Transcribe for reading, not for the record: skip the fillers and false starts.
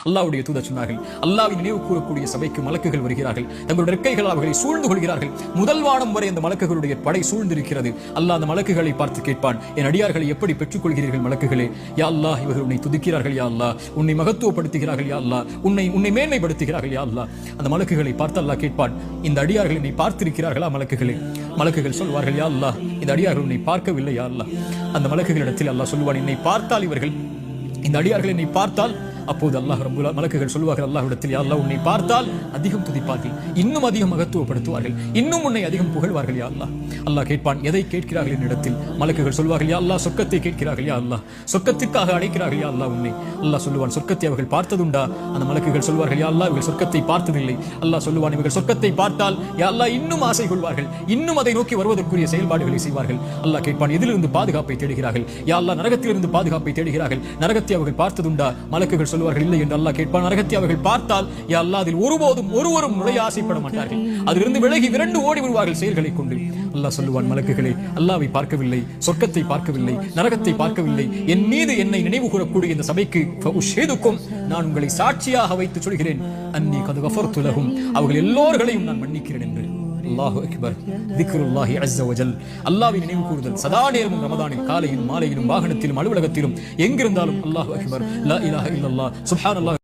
அல்லாஹ்வுடைய தூதர் சொன்னார்கள், அல்லாஹ்வை நினைவு கூறக்கூடிய சபைக்கு மலக்குகள் வருகிறார்கள், தங்களுடைய இறக்கைகளால் அவர்களை சூழ்ந்து கொள்கிறார்கள். முதல் வானம் வரை அந்த மலக்குகளுடைய படை சூழ்ந்திருக்கிறது. அல்லாஹ் அந்த மலக்குகளை பார்த்து கேட்பான், என் அடியார்களை எப்படி பெற்றுக்கொள்கிறீர்கள் மலக்குகளே? யா அல்லாஹ், இவர்கள் உன்னை துதிக்கிறார்கள் யா அல்லாஹ், உன்னை மகத்துவப்படுத்துகிறார்கள் யா அல்லாஹ், உன்னை மேன்மைப்படுத்துகிறார்கள் யா அல்லாஹ். அந்த மலக்குகளை பார்த்து அல்லாஹ் கேட்பான், இந்த அடியார்கள் என்னை பார்த்திருக்கிறார்களா மலக்குகளே? மலக்குகள் சொல்வார்கள், யா அல்லாஹ், இந்த அடியார்கள் உன்னை பார்க்கவில்லை யா அல்லாஹ். அந்த மலக்குகளிடத்தில் அல்லாஹ் சொல்லுவான், என்னை பார்த்தால் இவர்கள், இந்த அடியார்கள் என்னை பார்த்தால், அப்போது அல்லாஹ் ரப்பல் மலக்குகள் சொல்வார்கள் அல்லாஹ்விடத்தில், யா அல்லாஹ், உன்னை பார்த்தால் அதிகம் துதிப்பார்கள், இன்னும் அதிகம் மகத்துவப்படுத்துவார்கள், இன்னும் உன்னை அதிகம் புகழ்வார்கள் யா அல்லாஹ். அல்லாஹ் கேட்பான், எதை கேட்கிறார்கள் என்னிடத்தில்? மலக்குகள் சொல்வார்கள், யா அல்லாஹ், சொர்க்கத்தை கேட்கிறார்கள் யா அல்லாஹ், சொர்க்கத்திற்காக அழைக்கிறார்கள் யா அல்லாஹ் உன்னை. அல்லாஹ் சொல்லுவான், சொர்க்கத்தை அவர்கள் பார்த்ததுண்டா? அந்த மலக்குகள் சொல்வார்கள், யா அல்லாஹ், இவர்கள் சொர்க்கத்தை பார்த்ததில்லை. அல்லாஹ் சொல்லுவான், இவர்கள் சொர்க்கத்தை பார்த்தால் யா அல்லாஹ் இன்னும் ஆசை கொள்வார்கள், இன்னும் அதை நோக்கி வருவதற்குரிய செயல்பாடுகளை செய்வார்கள். அல்லாஹ் கேட்பான், எதிலிருந்து பாதுகாப்பை தேடுகிறார்கள்? யா அல்லாஹ், நரகத்திலிருந்து பாதுகாப்பை தேடுகிறார்கள். நரகத்தை அவர்கள் பார்த்ததுண்டா? மலக்குகள் சொல்வார்கள், இல்லை என்று அல்லாஹ் கேட்பான், நரகத்தை அவர்கள் பார்த்தால் யா அல்லாஹ், அதில் ஒருவரும் நுழைய ஆசைப்பட மாட்டார்கள், அதிலிருந்து விலகி விரண்டு ஓடி விடுவார்கள் செயல்களை கொண்டு. அல்லாஹ் சொல்லுவான், மலக்குகளே, அல்லாஹ்வை பார்க்கவில்லை, சொர்க்கத்தை பார்க்கவில்லை, நரகத்தை பார்க்கவில்லை, என் மீது என்னை நினைவு கூறக்கூடிய இந்த சபைக்கு நான் உங்களை சாட்சியாக வைத்து சொல்கிறேன், அன்னி கத் கஃபர்து லஹும், அவர்கள் எல்லோர்களையும் நான் மன்னிக்கிறேன் என்று. அல்லாஹு அக்பர். திக்ருல்லாஹி அஸ்ஸ வஜல், அல்லாஹ்வை நினைவு கூறுதல் சதா நேரமும் ரமதானில் காலையிலும் மாலையிலும் வாகனத்திலும் அலுவலகத்திலும் எங்கிருந்தாலும் அல்லாஹு அக்பர், லா இலாஹ இல்லல்லாஹ், சுப்ஹானல்லாஹ்.